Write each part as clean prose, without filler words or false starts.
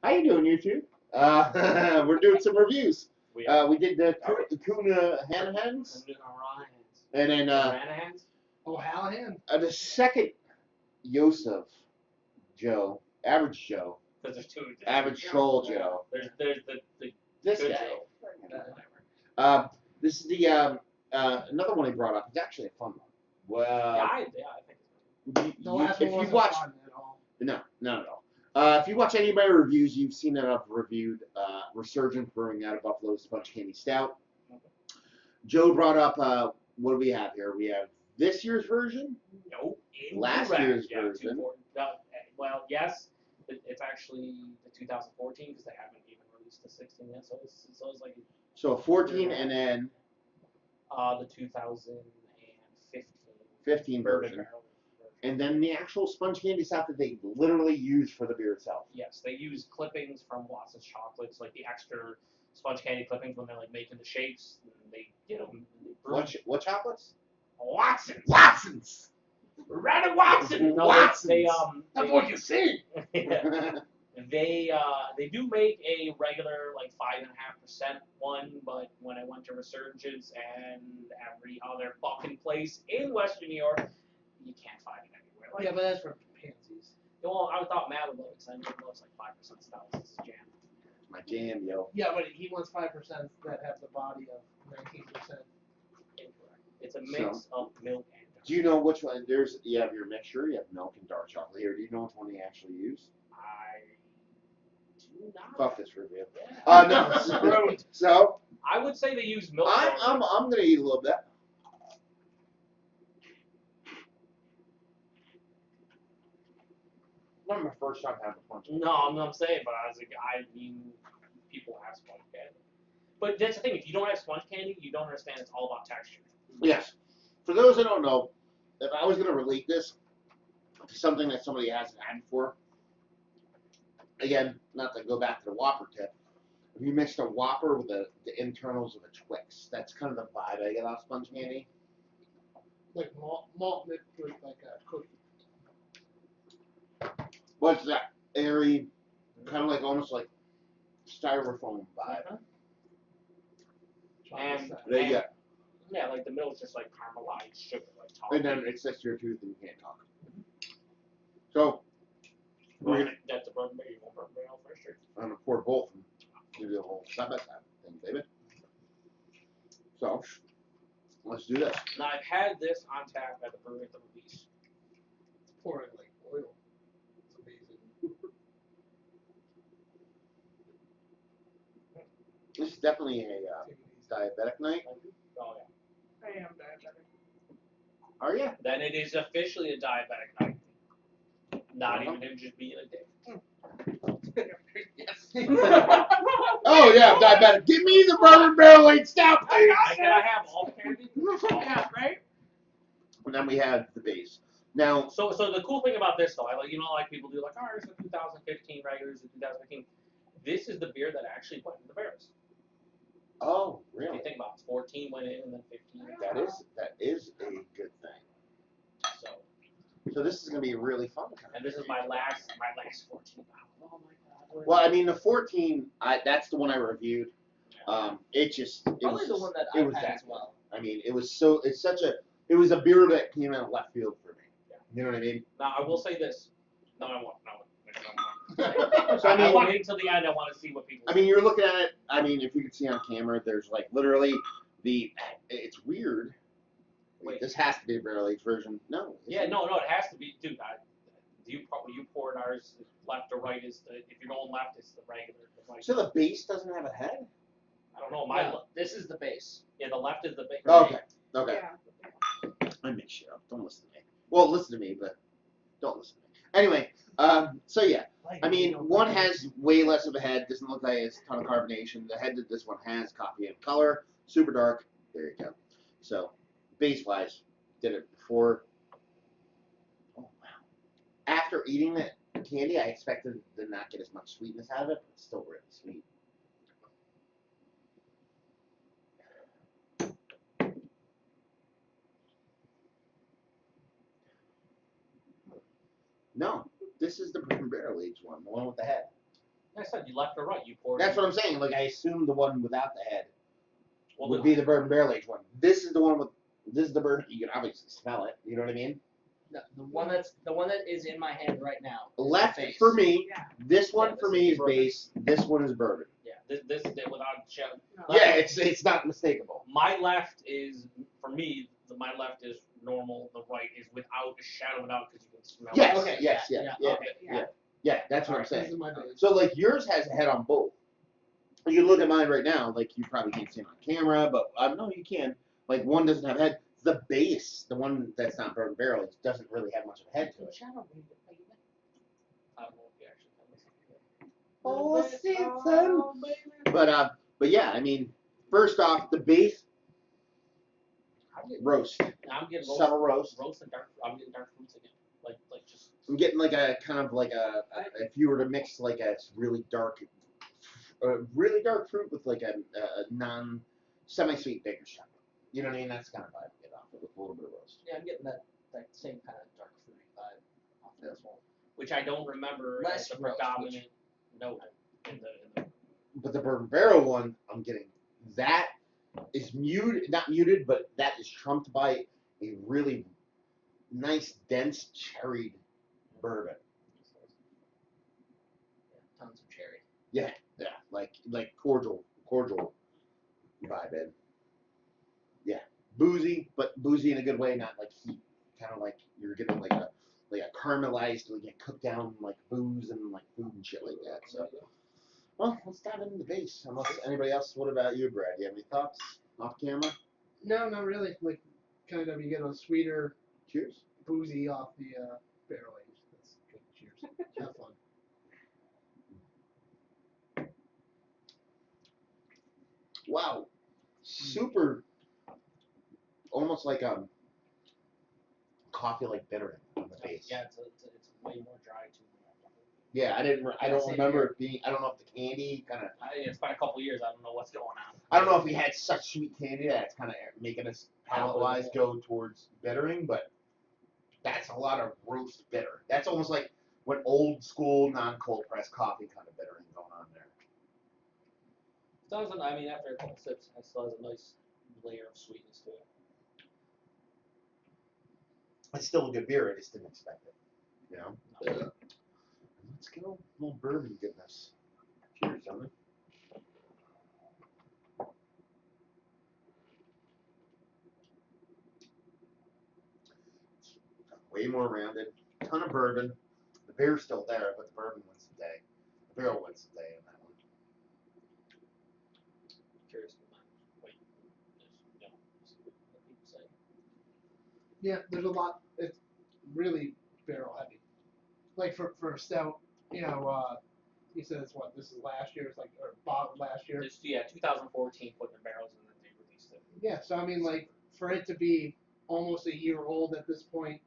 How you doing, YouTube? We're doing some reviews. We did the Kuna Hanahans, and then the second Yosef Joe, average Joe, Because there's two. average troll Joe. There's the This good guy. Joe. This is the another one he brought up. It's actually a fun one. Well, I think The last if one you wasn't watch, fun at all. no, not at all. If you watch any of my reviews, you've seen that I've reviewed Resurgent Brewing out of Buffalo Sponge Candy Stout. Joe brought up, what do we have here? We have this year's version, no. last Incorrect. year's Yeah, version. Well, yes, it's actually the 2014 because they haven't even released the 16 yet. So it's like So 14 and then the 2015 15 bourbon version. barrel. And then the actual sponge candy stout that they literally use for the beer itself. Yes, they use clippings from Watson's chocolates, like the extra sponge candy clippings when they're like making the shapes. And they get them. What chocolates? Watson's. Watson's. Rather Watson. No, Watson's. That's what you see. They do make a regular like 5.5% one, but when I went to Resurgence and every other fucking place in Western New York, you can't find it anywhere. Like, Yeah, but that's for pansies. well, I thought Matt would love it because I know he loves like 5% stouts. It's his jam. My jam, yo. Yeah, but he wants 5% that have the body of 19%. Incorrect. It's a mix of milk and dark. Do you know which one? You have your mixture, you have milk and dark chocolate here. Do you know which one they actually use? I do not. Fuck this review. Yeah. No. So I would say they use milk. I'm gonna eat a little bit. Not my first time having a punch. No, I'm saying, but as a guy, people have sponge candy. But that's the thing, if you don't have sponge candy, you don't understand it's all about texture. Yes. For those that don't know, if I was gonna relate this to something that somebody hasn't had before, again, not to go back to the Whopper tip, if you mixed a Whopper with the internals of a Twix, that's kind of the vibe I get off sponge candy. Like malt mixed with like a cookie. What's that airy, kind of like almost like styrofoam vibe? And, There you go. yeah, like the middle is just like caramelized sugar, like And toffee. then it sticks to your tooth and you can't talk. So, we're gonna, That's a bourbon barrel. You want bourbon barrel first, or? I'm gonna pour both and do the whole side by side thing, baby. So, let's do this. Now I've had this on tap at the brewery at the release. It's pouring like oil. It's amazing. This is definitely a diabetic night. Oh yeah. I am diabetic. Are you? Then it is officially a diabetic night. Not even him just being a dick. Yes. Oh yeah, I'm diabetic. Give me the bourbon barrel aged stout, please. Can I have all candy? Yeah, right? And then we have the base. Now, So the cool thing about this though, like people do like, oh, it's a 2015 regular, it's a 2015. This is the beer that actually went in the barrels. oh If really? you think about it, 14 went in and then 15. That is a good thing. So, So this is gonna be really fun. and this is my last 14 bottle. Oh my god. Well, I mean the 14, that's the one I reviewed. It Probably was the one that it I've was had that as well. good. I mean, it was a beer that came out of left field for me. Yeah. You know what I mean? Now I will say this. No, I won't. No. So I want to wait until the end. I want to see what people. I mean, you're looking at it. I mean, if you could see on camera, there's like literally it's weird. Wait. This has to be a barrel aged version. No. Yeah, no, it has to be, dude. You poured ours left or right is the. If you're going left, it's the regular. Like, So the base doesn't have a head? I don't know. No, this is the base. Yeah, the left is the big. Okay. Okay. Yeah. I made shit up. Don't listen to me. Well, listen to me, but don't listen to me. Anyway, so yeah. I mean, one has way less of a head. Doesn't look like it's a ton of carbonation. The head that this one has, coffee and color, super dark. There you go. So, base-wise, did it before. Oh wow! After eating the candy, I expected to not get as much sweetness out of it, but it's still really sweet. No, this is the barrel aged one, the one with the head. Like I said, you left or right. You poured. That's what I'm saying. Like I assumed the one without the head Well, would be the bourbon barrel aged one. This is the one with. This is the bourbon. You can obviously smell it. You know what I mean? No, the one that is in my hand right now. is Left the base. for me. Yeah. This one Yeah, for this me is is bourbon. base. This one is bourbon. Yeah, this is it without a shadow. Yeah, it's not mistakable. My left is for me. My left is normal. The right is without a shadow of a doubt because you can smell Yes. it. Okay, Yes. yeah, Yeah. yeah, Yeah. okay. Yeah. Yeah. That's what I'm This saying. is my base. So like yours has a head on both. You look at mine right now. Like you probably can't see it on camera, but no, you can. Like one doesn't have a head. The base, the one that's not bourbon barrel, it doesn't really have much of a head to it. I don't know if you actually can listen. But yeah, I mean, first off, the base I'm getting roast, I'm getting subtle roast. roast and dark. I'm getting dark fruits again. Like just. I'm getting like a kind of like a if you were to mix like a really dark fruit with like a non semi-sweet baker's chocolate. You know what I mean? That's kind of vibe I get off it with a little bit of roast. Yeah, I'm getting that same kind of dark fruity vibe off this one. Which I don't remember Less as the roast, predominant note in the. But the bourbon barrel one, I'm getting that is not muted, but that is trumped by a really nice, dense cherried bourbon. Yeah, tons of cherry. Yeah, like cordial vibe in. Yeah, boozy, but boozy in a good way, not like heat. Kind of like you're getting like a caramelized, like a cooked down like booze and like food and shit like that. So, well, let's dive into the base. Unless anybody else, what about you, Brad? You have any thoughts off camera? No, not really. Like, kind of, you get a sweeter, Cheers. boozy off the barrel aged. That's good. Cheers. Have fun. Wow, super, almost like coffee like bitter on the base. Yeah, it's way more dry too. Yeah, I don't same remember here. it being. I don't know if the candy kind of. It's been a couple years. I don't know what's going on. I don't know if we had such sweet candy that it's kind of making us palate-wise go towards bittering, but that's a lot of roast bitter. That's almost like what old school non-cold press coffee kind of bittering going on there. Doesn't I mean after a couple sips, it still has a nice layer of sweetness to it. It's still a good beer. I just didn't expect it. You know. Let's go, a little bourbon goodness. Cheers, gentlemen. Way more rounded. Ton of bourbon. The beer's still there, but the bourbon wins the day. The barrel wins the day on that one. Curious to mind. Wait, see what people say. Yeah, there's a lot. It's really barrel heavy. Like for a stout, you know, he says what this is last year. It's like or bottled last year. Just 2014 putting the barrels in and they released it. Yeah, so I mean, like for it to be almost a year old at this point,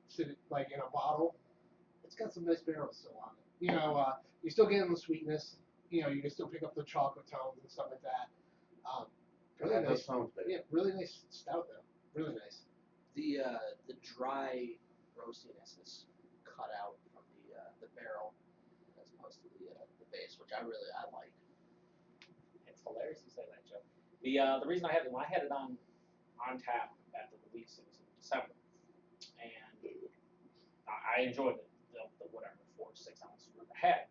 like in a bottle, it's got some nice barrels still on it. You know, you're still getting the sweetness. You know, you can still pick up the chocolate tones and stuff like that. Really nice. Sounds big. Yeah, really nice stout though. Really nice. The dry roastiness is cut out from the barrel as opposed to the base, which I like. It's hilarious you say that, Joe. The reason I had it when I had it on tap at the release, it was in December, and I enjoyed it. The whatever 4 to 6 ounce group I had.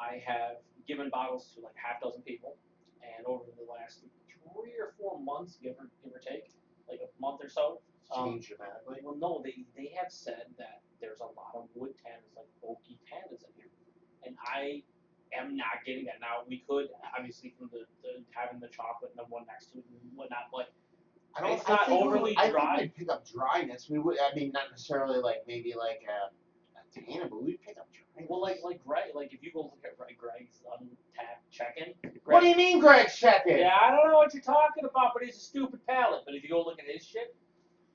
I have given bottles to like half dozen people, and over the last 3 or 4 months, give or take, like a month or so. Change dramatically. Well, no, they have said that there's a lot of wood tannins, like oaky tannins in here, and I am not getting that. Now we could obviously from the having the chocolate and the one next to it and whatnot, but it's not overly I dry. think we'd pick up dryness. We would. I mean, not necessarily like maybe like a tannin, but we'd pick up dryness. Well, like Greg, like if you go look at Greg's untapped check-in. What do you mean, Greg's checking? Yeah, I don't know what you're talking about, but he's a stupid palate. But if you go look at his shit,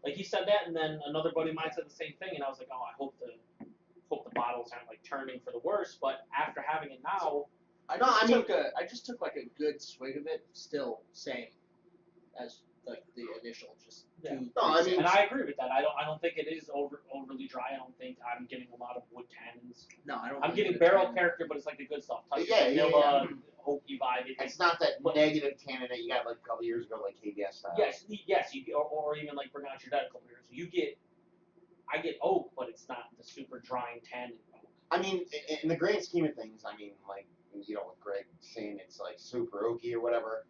like he said that, and then another buddy of mine said the same thing, and I was like, oh, I hope the bottles aren't like turning for the worse. But after having it now, I just took like a good swig of it, still same as like the initial just Yeah. 2. No, I mean- And I agree with that. I don't think it is overly dry. I don't think I'm getting a lot of wood tannins. No, I don't. I'm think getting it's barrel tan. character, but it's like the good stuff. Touch Yeah, yeah, vanilla, oaky vibe. It's not that negative tannin that you got like a couple years ago, like KBS style. Yes, you or even like Bernard your dad a couple years. I get oak, but it's not the super drying tannin oak. I mean, in the grand scheme of things, I mean, like, you know, with Greg saying it's like super oaky or whatever,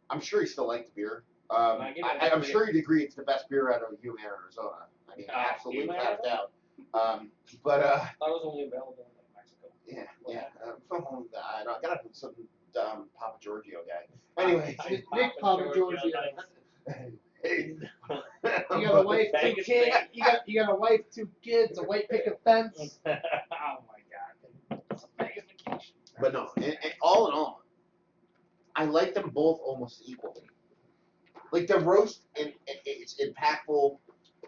I'm sure he still liked the beer. I'm sure he'd agree it's the best beer out of Yuma, Arizona. I mean, absolutely, Yuma, without a doubt. I thought it was only available in like, Mexico. Yeah. I got it from some Papa Giorgio guy. Anyway, Nick Papa Giorgio. hey. You got a wife, 2 kids. You got a wife, 2 kids, a white picket fence. Oh my god. It's a Vegas vacation. But no, all in all, I like them both almost equally. Like the roast, it's impactful,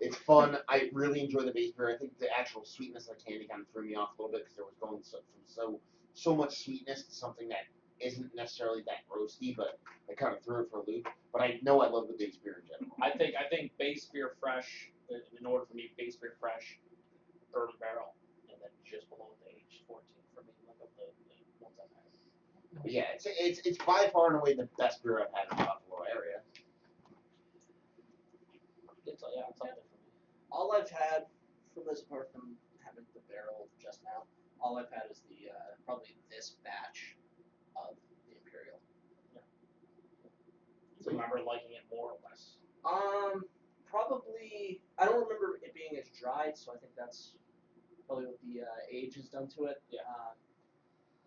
it's fun. I really enjoy the base beer. I think the actual sweetness of the candy kind of threw me off a little bit because there was going from so much sweetness to something that isn't necessarily that roasty, but it kind of threw it for a loop. But I know I love the base beer in general. I think base beer fresh. In order for me, base beer fresh, bourbon barrel, and then just below the age 14 for me, like of the ones I've had. But yeah, it's by far and away the best beer I've had in the Buffalo area. It's up there for me. All I've had from this, apart from having the barrel just now, all I've had is the probably this batch of the Imperial. Do you remember liking it more or less? Probably I don't remember it being as dried, so I think that's probably what the age has done to it. Yeah.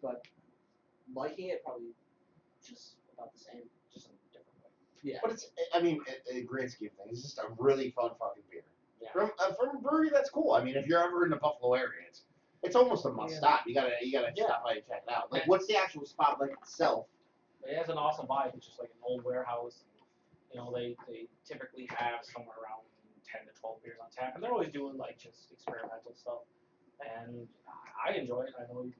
But liking it probably just about the same. Just in a different way. Yeah. But I mean, in the grand scheme of things, it's just a really fun fucking beer. Yeah. From a brewery that's cool. I mean, if you're ever in the Buffalo area, it's almost a must stop. You gotta stop by and check it out. Like, what's the actual spot like itself? It has an awesome vibe. It's just like an old warehouse. You know, they typically have somewhere around 10 to 12 beers on tap, and they're always doing like just experimental stuff. And I enjoy it. I know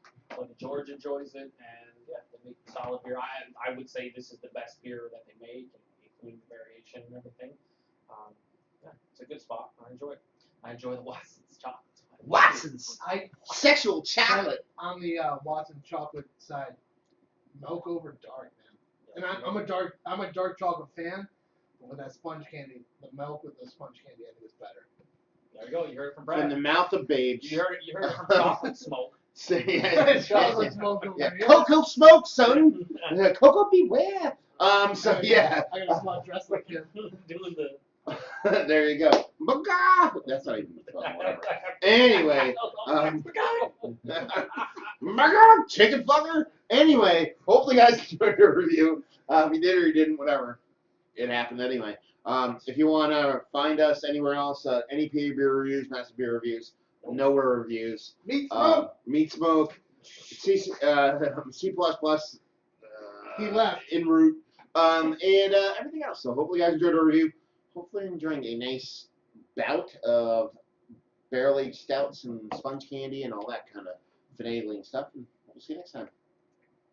George enjoys it, and yeah, they make solid beer. I would say this is the best beer that they make, including the variation and everything. Yeah, it's a good spot. I enjoy it. I enjoy the Watson's chocolate. Watson's I sexual chocolate. on the Watson chocolate side, milk over dark, man. And I'm a dark chocolate fan, but with that sponge candy, the milk with the sponge candy, I think is better. There you go. You heard it from From Brad. the mouth of babes. You heard it from Chocolate Smoke. Chocolate smoke over Yeah, here. Cocoa smoke, son. Cocoa beware. So yeah. I gotta smell dressed like him. Doing the. There you go. Baga! That's not even whatever. Anyway, Baga! Chicken fucker. Anyway, hopefully you guys enjoyed the review. If you did or you didn't, whatever. It happened anyway. If you want to find us anywhere else, any PA beer reviews, massive beer reviews, nowhere reviews, Meat smoke. Meat Smoke, C++, He left. En route, and everything else. So hopefully you guys enjoyed our review. Hopefully you're enjoying a nice bout of barrel-aged stouts and sponge candy and all that kind of finagling stuff. And we'll see you next time.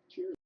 Cheers.